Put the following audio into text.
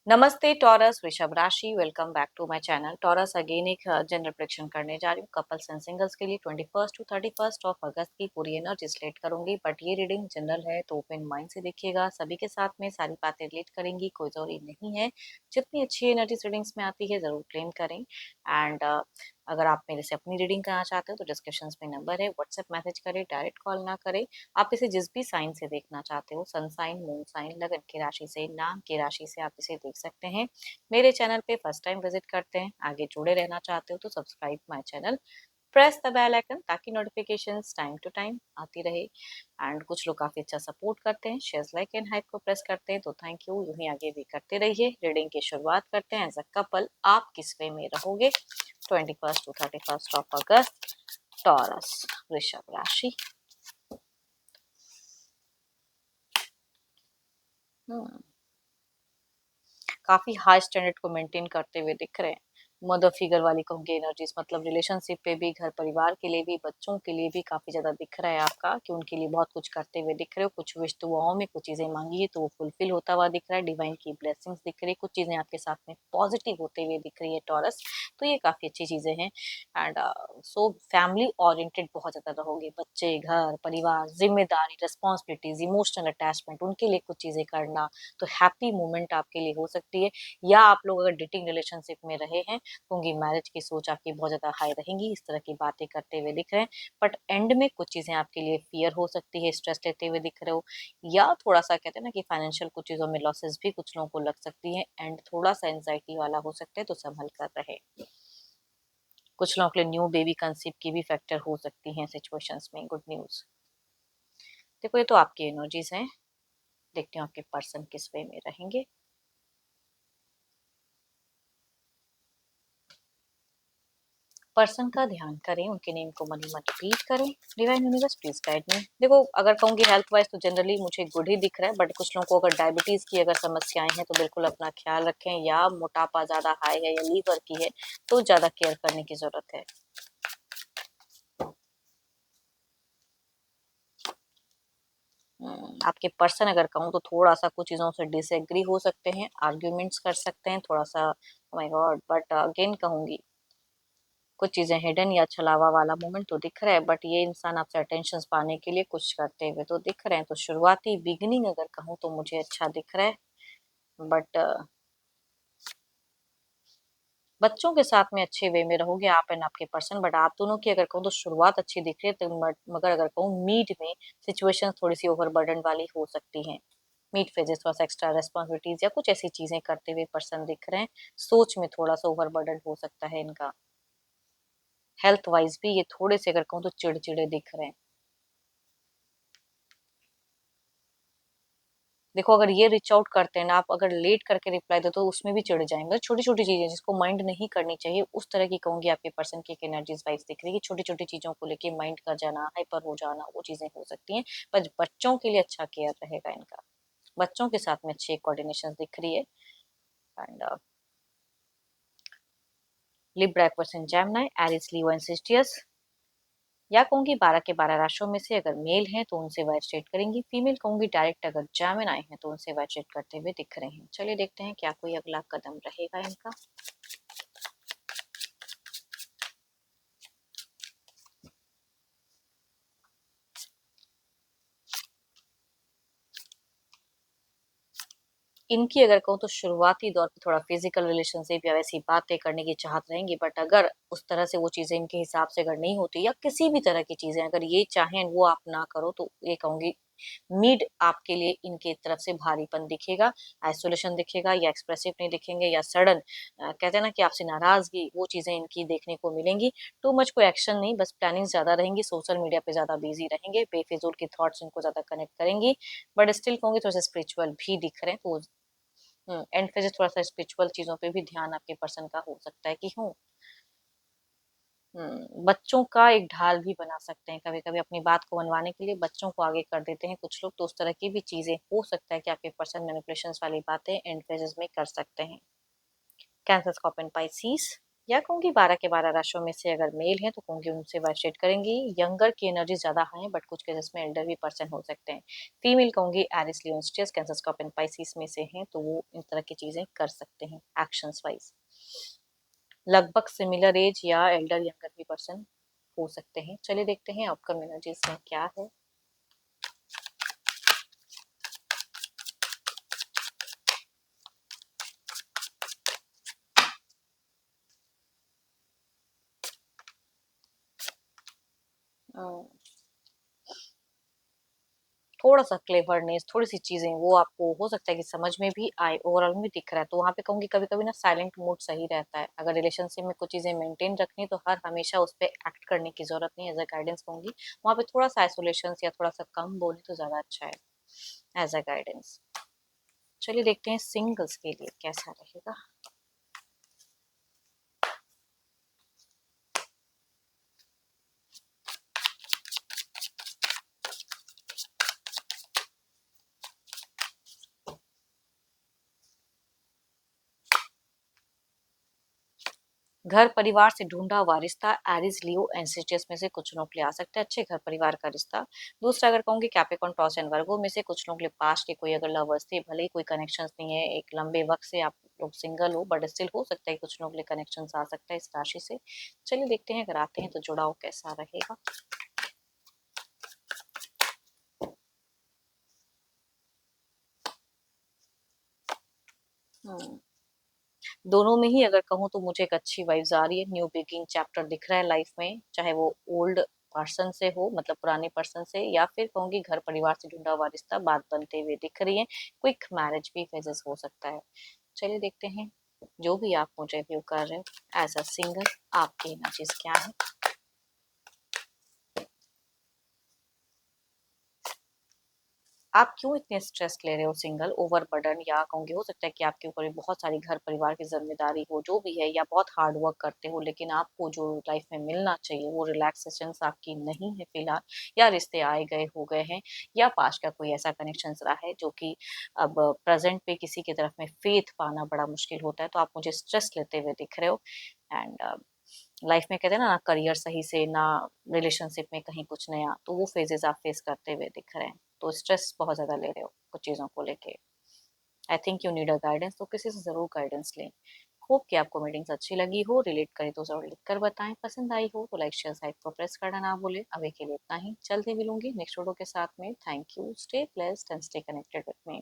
नमस्ते टॉरस, वृषभ राशि। Welcome back to my channel. Taurus again एक जनरल प्रेडिक्शन करने जा रही हूँ कपल्स एंड सिंगल्स के लिए 21 टू 31 ऑफ अगस्त की पूरी एनर्जी रिलेट करूंगी। बट ये रीडिंग जनरल है तो ओपन माइंड से देखिएगा। सभी के साथ में सारी बातें रिलेट करेंगी, कोई जरूरी नहीं है। जितनी अच्छी एनर्जी रीडिंग्स में आती है जरूर क्लेम करें। एंड अगर आप मेरे से अपनी रीडिंग कराना चाहते हो तो डिस्क्रिप्शन में नंबर है, व्हाट्सएप मैसेज करें, डायरेक्ट कॉल ना करें। आप इसे जिस भी साइन से देखना चाहते हो, सन साइन, मून साइन, लगन की राशि से, नाम की राशि से आप इसे देख सकते हैं। मेरे चैनल पे फर्स्ट टाइम विजिट करते हैं, आगे जुड़े रहना चाहते हो तो subscribe my channel, press the bell icon ताकि नोटिफिकेशंस टाइम टू टाइम आती रहे। एंड कुछ लोग काफी अच्छा सपोर्ट करते हैं, शेयर्स, लाइक एंड हाइप को प्रेस करते हैं, तो थैंक यू। यूं ही आगे भी करते रहिए। रीडिंग की शुरुआत करते हैं। एज अ कपल आप किस वे में रहोगे 21 टू 31 ऑफ अगस्त, टॉरस वृषभ राशि। हम्म, काफी हाई स्टैंडर्ड को मेंटेन करते हुए दिख रहे हैं। मदर फिगर वाली कहूंगी एनर्जीज, मतलब रिलेशनशिप पे भी, घर परिवार के लिए भी, बच्चों के लिए भी काफी ज्यादा दिख रहा है आपका कि उनके लिए बहुत कुछ करते हुए दिख रहे हो। कुछ विश दुआओं में कुछ चीजें मांगी है तो वो फुलफिल होता हुआ दिख रहा है। डिवाइन की ब्लेसिंग्स दिख रही है, कुछ चीजें आपके साथ में पॉजिटिव होते हुए दिख रही है टॉरस। तो ये काफी अच्छी चीजें हैं। एंड सो फैमिली ओरिएंटेड बहुत ज्यादा रहोगे। बच्चे, घर परिवार, जिम्मेदारी, रिस्पॉन्सिबिलिटीज, इमोशनल अटैचमेंट, उनके लिए कुछ चीजें करना, तो हैप्पी मोमेंट आपके लिए हो सकती है। या आप लोग अगर डेटिंग रिलेशनशिप में रहे हैं तो उनकी मैरिज की सोच आपकी बहुत ज्यादा हाई रहेंगी, इस तरह की बातें करते हुए दिख रहे हैं। बट एंड में कुछ चीजें आपके लिए फियर हो सकती है, स्ट्रेस लेते हुए दिख रहे हो, या थोड़ा सा कहते हैं ना कि फाइनेंशियल कुछ चीजों में लॉसेस भी कुछ लोगों को लग सकती है। एंड थोड़ा सा एंजाइटी वाला हो सकता है, तो संभल कर रहे। कुछ लोगों के लिए न्यू बेबी कंसीव की भी फैक्टर हो सकती है सिचुएशंस में। Good news. देखो ये तो आपकी एनर्जीज हैं, देखते हैं आपके पर्सन किस वे में रहेंगे। पर्सन का ध्यान करें, उनके नेम को मनी मत रिपीट करें। Divine universe please guide me. देखो अगर कहूँगी हेल्थ वाइज तो जनरली मुझे गुड ही दिख रहा है, बट कुछ लोगों को अगर डायबिटीज की अगर समस्याएं हैं तो बिल्कुल अपना ख्याल रखें, या मोटापा ज्यादा हाई है या लीवर की है तो ज्यादा केयर करने की जरूरत है। आपके पर्सन अगर कहूँ तो थोड़ा सा कुछ चीजों से डिसएग्री हो सकते हैं, आर्ग्यूमेंट्स कर सकते हैं थोड़ा सा। माय गॉड, बट अगेन कहूंगी कुछ चीजें हिडन या छलावा वाला मोमेंट तो दिख रहा है, बट ये इंसान आपसे अटेंशन पाने के लिए कुछ करते हुए तो दिख रहे हैं। तो शुरुआती बिगिनिंग अगर कहूँ तो मुझे अच्छा दिख रहा है। बट बच्चों के साथ में अच्छे वे में रहोगे आप एंड आपके पर्सन। बट आप दोनों की अगर कहूँ तो शुरुआत अच्छी दिख रही है, तो मगर अगर कहूँ मीड में सिचुएशन थोड़ी सी ओवरबर्डन वाली हो सकती है। मीड फेजेस थोड़ा सा एक्स्ट्रा रेस्पॉन्सिबिलिटीज या कुछ ऐसी चीजें करते हुए पर्सन दिख रहे हैं। सोच में थोड़ा सा ओवरबर्डन हो सकता है इनका। हेल्थ वाइज भी ये थोड़े से अगर कहूँ तो चिड़चिड़े दिख रहे हैं। देखो अगर ये रीच आउट करते हैं ना, आप अगर लेट करके रिप्लाई दो तो उसमें भी चिढ़ जाएंगे। छोटी छोटी चीजें जिसको माइंड नहीं करनी चाहिए, उस तरह की कहूंगी आपके पर्सन की एनर्जीज वाइज दिख रही है। छोटी छोटी चीजों को लेके माइंड कर जाना, हाइपर हो जाना, वो चीजें हो सकती हैं। पर बच्चों के लिए अच्छा केयर रहेगा इनका। बच्चों के साथ में अच्छी कोऑर्डिनेशन दिख रही है। And Libra, Aquarius, Gemini, Aries, Leo and Sagittarius, या कहूंगी 12 के 12 राशियों में से अगर मेल हैं तो उनसे वाइब स्ट्रेट करेंगी। फीमेल कहूंगी डायरेक्ट अगर जेमिनी हैं तो उनसे वाइब स्ट्रेट करते हुए दिख रहे हैं। चलिए देखते हैं क्या कोई अगला कदम रहेगा इनका। इनकी अगर कहूँ तो शुरुआती दौर पे थोड़ा फिजिकल रिलेशनशिप या वैसी बातें करने की चाहत रहेंगी, बट अगर उस तरह से वो चीजें इनके हिसाब से अगर नहीं होती, या किसी भी तरह की चीजें अगर ये चाहें वो आप ना करो, तो ये कहूंगी नीड आपके लिए इनके तरफ से भारीपन दिखेगा, आइसोलेशन दिखेगा, या एक्सप्रेसिव नहीं दिखेंगे, या सडन कहते हैं ना कि आपसे नाराजगी, वो चीजें इनकी देखने को मिलेंगी। टू मच कोई एक्शन नहीं, बस प्लानिंग ज्यादा रहेंगी, सोशल मीडिया पे ज्यादा बिजी रहेंगे, बेफिजूल की थॉट्स इनको ज्यादा कनेक्ट करेंगी। बट स्टिल कहूंगी थोड़ा सा स्पिरिचुअल भी दिख रहे हैं, तो एंड फिर थोड़ा सा स्पिरिचुअल चीजों पे भी ध्यान आपके पर्सन का हो सकता है कि हूँ। बच्चों का एक ढाल भी बना सकते हैं, कभी कभी अपनी बात को मनवाने के लिए बच्चों को आगे कर देते हैं कुछ लोग, तो उस तरह की भी चीजें हो सकता है कि आपके पर्सन मैनिपुलेशंस वाली बातें एंड फेजेस में कर सकते हैं। कैंसर, स्कॉर्पियन, पाइसेस, या कहूँगी 12 के 12 राशियों में से अगर मेल हैं तो कहूँगी उनसे वाइब्रेट करेंगी। यंगर की एनर्जी ज़्यादा हाई है बट कुछ केसेस में एल्डर भी पर्सन हो सकते हैं। फीमेल कहूँगी एरिस, लियो, स्ट्रेस, कैंसर, स्कॉर्पियो, पाइसिस में से हैं तो वो इन तरह की चीज़ें कर सकते हैं एक्शंस वाइज। लगभग सिमिलर एज या एल्डर यंगर भी पर्सन हो सकते हैं। चलिए देखते हैं आउटकम एनर्जीज में क्या है। थोड़ा-सा क्लेवरनेस, थोड़ी-सी चीज़ें वो आपको हो सकता है कि समझ में भी आए, ओवरऑल में दिख रहा है। तो वहाँ पे कहूँगी कभी-कभी ना साइलेंट मोड सही रहता है। अगर रिलेशनशिप में कुछ चीज़ें मेंटेन रखनी है तो हर हमेशा उस पे एक्ट करने की ज़रूरत नहीं है, एज़ अ गाइडेंस कहूँगी। वहाँ पे थोड़ा-सा आइसोलेशंस या थोड़ा-सा कम बोले तो ज़्यादा अच्छा है, एज़ अ गाइडेंस। चलिए देखते हैं सिंगल्स के लिए कैसा रहेगा। घर परिवार से ढूंढा हुआ रिश्ता, एरीज, लियो, एंसेजियस में से कुछ लोग के लिए आ सकता है अच्छे घर परिवार का रिश्ता। दूसरा अगर कहूंगी कैप्रिकॉर्न, टॉरस एंड वर्गो में से कुछ लोग के लिए पास्ट के कोई अगर लवर्स थे, भले ही कोई कनेक्शंस नहीं है, एक लंबे वक्त से आप लोग सिंगल हो बट स्टिल हो सकता है कुछ लोग के लिए कनेक्शंस आ सकता है इस राशि से। चलिए देखते हैं अगर आते हैं तो जुड़ाव कैसा रहेगा। हम्म दोनों में ही अगर कहूँ तो मुझे एक अच्छी वाइब्स आ रही है। न्यू बिगिंग चैप्टर दिख रहा है लाइफ में, चाहे वो ओल्ड पर्सन से हो, मतलब पुराने पर्सन से, या फिर कहूंगी घर परिवार से जुड़ा हुआ रिश्ता, बात बनते हुए दिख रही है। क्विक मैरिज भी फेजेस हो सकता है। चलिए देखते हैं जो भी आप मुझे व्यू कर रहे हो एज अ सिंगल, आपकी एनर्जीज क्या है। आप क्यों इतने स्ट्रेस ले रहे हो सिंगल, ओवरबर्डन, या कहूँगी हो सकता है कि आपके ऊपर भी बहुत सारी घर परिवार की जिम्मेदारी हो, जो भी है, या बहुत हार्ड वर्क करते हो लेकिन आपको जो लाइफ में मिलना चाहिए वो रिलैक्सेशन आपकी नहीं है फिलहाल, या रिश्ते आए गए हो गए हैं, या पास्ट का कोई ऐसा कनेक्शन रहा है जो कि अब प्रेजेंट पे किसी की तरफ में फेथ पाना बड़ा मुश्किल होता है, तो आप मुझे स्ट्रेस लेते हुए दिख रहे हो। एंड लाइफ में कहते हैं ना करियर सही से ना, रिलेशनशिप में कहीं कुछ नया, तो वो फेजेस आप फेस करते हुए दिख रहे हैं। तो स्ट्रेस बहुत ज़्यादा ले रहे हो कुछ चीज़ों को लेके। I think you need a guidance, तो किसी से ज़रूर गाइडेंस लें। होप कि आपको मीटिंग्स अच्छी लगी हो, रिलेट करी तो ज़रूर लिख कर बताएं, पसंद आई हो तो लाइक शेयर साइट को प्रेस करना ना भूलें। अभी के लिए इतना ही, जल्दी मिलूंगी नेक्स्ट वीडियो के साथ में। Thank you, stay blessed and stay connected with me.